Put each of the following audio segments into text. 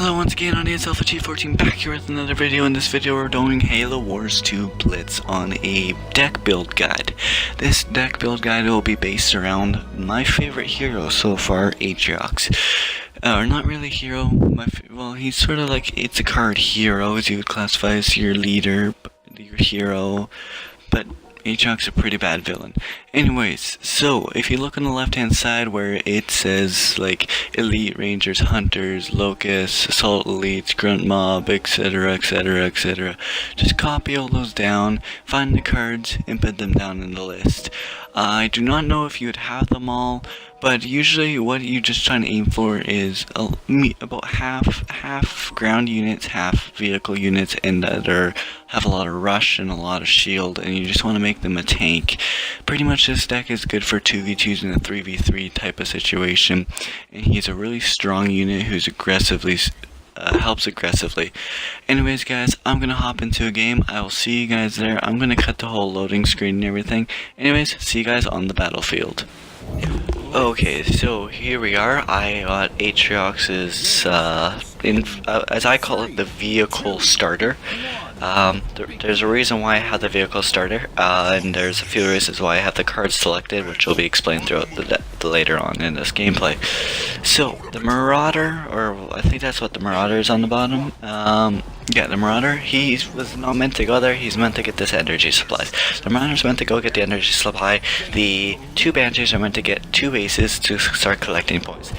Hello once again, audience Alpha G14 back here with another video. In this video we're doing Halo Wars 2 Blitz on a deck build guide. This deck build guide will be based around my favorite hero so far, Atriox. Or not really hero, well he's sort of like, it's a card hero as you would classify as your leader, your hero, but Atriox is a pretty bad villain. Anyways, so if you look on the left hand side where it says like Elite, Rangers, Hunters, Locusts, Assault Elites, Grunt Mob, etc, etc, etc, just copy all those down, find the cards, and put them down in the list. I do not know if you would have them all, but usually what you just try to aim for is about half ground units, half vehicle units, and that have a lot of rush and a lot of shield, and you just want to make them a tank. Pretty much this deck is good for 2v2s and a 3v3 type of situation, and he's a really strong unit who's aggressively helps aggressively. Anyways guys, I'm gonna hop into a game. I will see you guys there. I'm gonna cut the whole loading screen and everything. Anyways, see you guys on the battlefield. Okay, so here we are. I got Atriox's, as I call it, the vehicle starter. There's a reason why I have the vehicle starter, and there's a few reasons why I have the cards selected, which will be explained throughout the later on in this gameplay. So, the Marauder, or I think that's what the Marauder is on the bottom. Yeah, the Marauder, he was not meant to go there, he's meant to get this energy supplies. The Marauder's meant to go get the energy supply. The two Banshees are meant to get two bases to start collecting points.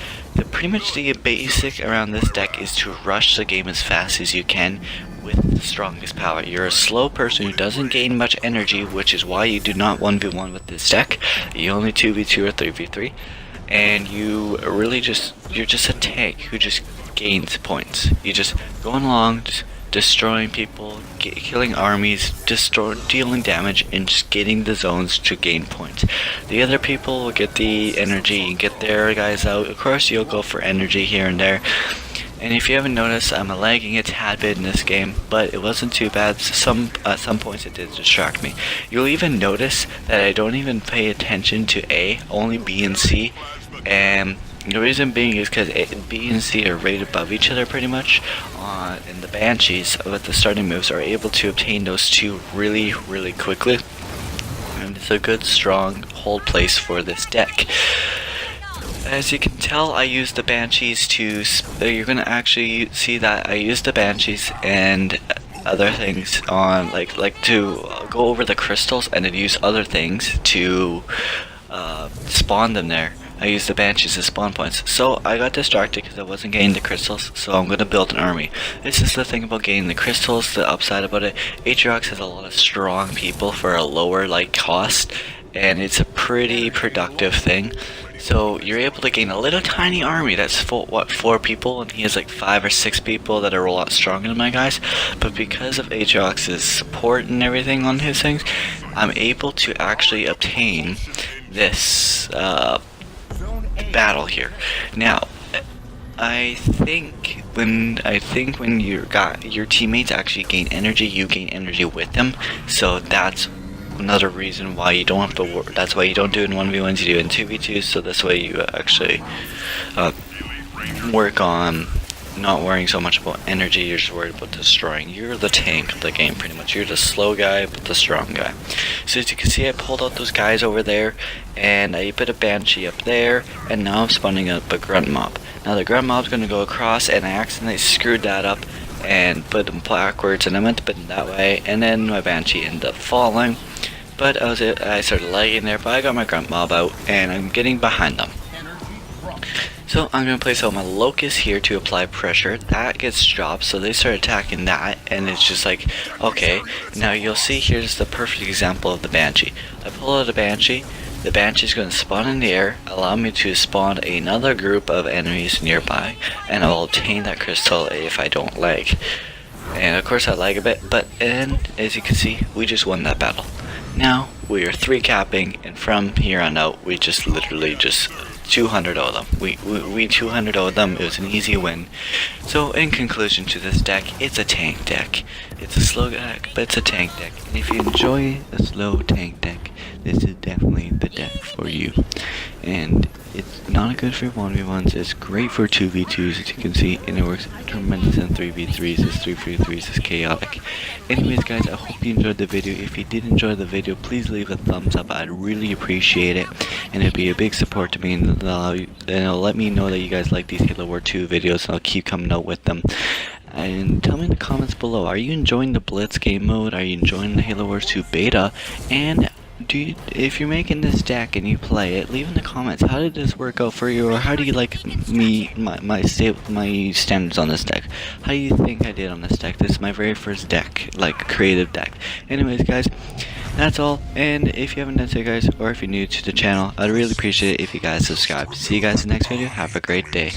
Pretty much the basic around this deck is to rush the game as fast as you can with the strongest power. You're a slow person who doesn't gain much energy, which is why you do not 1v1 with this deck. You only 2v2 or 3v3. And you really you're just a tank who just gains points. You just going along, just destroying people, killing armies, dealing damage, and just getting the zones to gain points. The other people will get the energy and get their guys out. Of course, you'll go for energy here and there. And if you haven't noticed, I'm lagging a tad bit in this game, but it wasn't too bad. At some points it did distract me. You'll even notice that I don't even pay attention to A, only B and C. And the reason being is because B and C are rated above each other pretty much, and the Banshees with the starting moves are able to obtain those two really quickly, and it's a good strong hold place for this deck. As you can tell, I use the Banshees to, you're gonna actually see that I use the Banshees and other things on, like to go over the crystals and then use other things to spawn them there. I use the Banshees as spawn points. So I got distracted because I wasn't getting the crystals, so I'm going to build an army. This is the thing about getting the crystals, the upside about it. Atriox has a lot of strong people for a lower cost, and it's a pretty productive thing. So you're able to gain a little tiny army that's full, what, 4 people, and he has like 5 or 6 people that are a lot stronger than my guys. But because of Atriox's support and everything on his things, I'm able to actually obtain this battle here. Now, I think when your teammates actually gain energy, you gain energy with them. So that's another reason why you don't have to that's why you don't do it in 1v1s, you do it in 2v2s, so this way you actually work on not worrying so much about energy, you're just worried about destroying. You're the tank of the game pretty much. You're the slow guy but the strong guy. So as you can see, I pulled out those guys over there, and I put a Banshee up there, and now I'm spawning up a Grunt Mob. Now the Grunt Mob's gonna go across, and I accidentally screwed that up and put them backwards, and I meant to put them that way, and then my Banshee ended up falling. But I started lagging there, but I got my Grunt Mob out, and I'm getting behind them. So I'm going to place out my Locust here to apply pressure. That gets dropped, so they start attacking that, and it's just like, okay. Now you'll see here's the perfect example of the Banshee. I pull out a Banshee, the Banshee's going to spawn in the air, allow me to spawn another group of enemies nearby, and I'll obtain that crystal if I don't lag. And of course I lag a bit, but as you can see, we just won that battle. Now we are 3 capping, and from here on out we just literally just 200 of them. We 200 of them. It was an easy win. So in conclusion to this deck, it's a tank deck. It's a slow deck, but it's a tank deck. And if you enjoy a slow tank deck, this is definitely the deck for you. and it's not good for 1v1s, it's great for 2v2s as you can see, and it works tremendous in 3v3s, as 3v3s is chaotic. Anyways guys, I hope you enjoyed the video. If you did enjoy the video, please leave a thumbs up, I'd really appreciate it, and it'd be a big support to me, and it'll let me know that you guys like these Halo War 2 videos, and I'll keep coming out with them. And tell me in the comments below, are you enjoying the Blitz game mode? Are you enjoying the Halo Wars 2 beta? And if you're making this deck and you play it, leave in the comments, how did this work out for you, or how do you like my standards on this deck? How do you think I did on this deck? This is my very first deck, like creative deck. Anyways guys, that's all, and if you haven't done so guys, or if you're new to the channel, I'd really appreciate it if you guys subscribe. See you guys in the next video, have a great day.